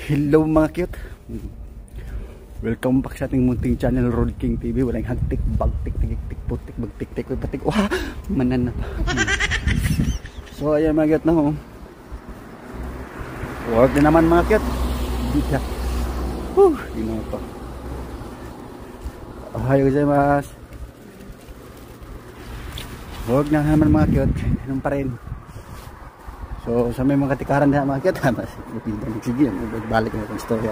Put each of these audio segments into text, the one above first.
Hello mga cute. Welcome back sa ating munting channel, Road King TV. Walang hagtik, bagtik, tigik, putik, bagtik, tik, batik. Wah, mananap. So ayan mga cute na ho. Work na naman mga cute. Dito. Dito. Ohayo gozaimasu. Work na naman mga cute. Ganun pa rin. So sa may mga katikaran na mga cute, mas sige, balik na itong story.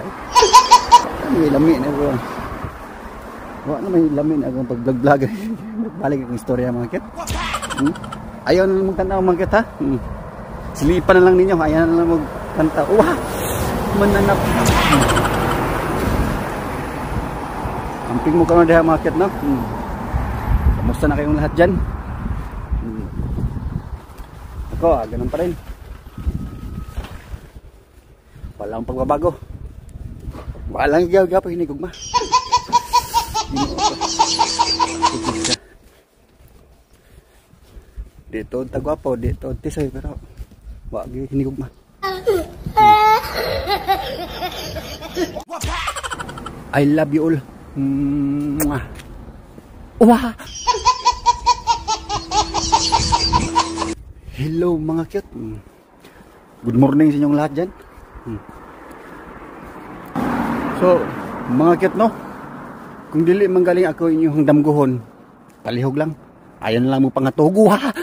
May lamin na bro. Wala na may lamin akong pag-vlog. Balik akong istorya mga kit. Ayaw na lang magkanta mga kit ha. Silipan na lang ninyo. Ayaw na lang magkanta. Wah! Mananap. Amping mo ka na diha mga kit no. Kamusta na kayong lahat dyan? Ako, ganun pa rin. Walang pagbabago. Walang gagawin hinigugma. Dito tagwapo, dito tisoy pero wag hinigugma. I love you all. Wah. Hello mga cute. Good morning sa inyong lahat dyan. So, mga cute no, kung dili manggaling ako inyong damguhon, palihog lang. Ayan lang mo pangatugo ha.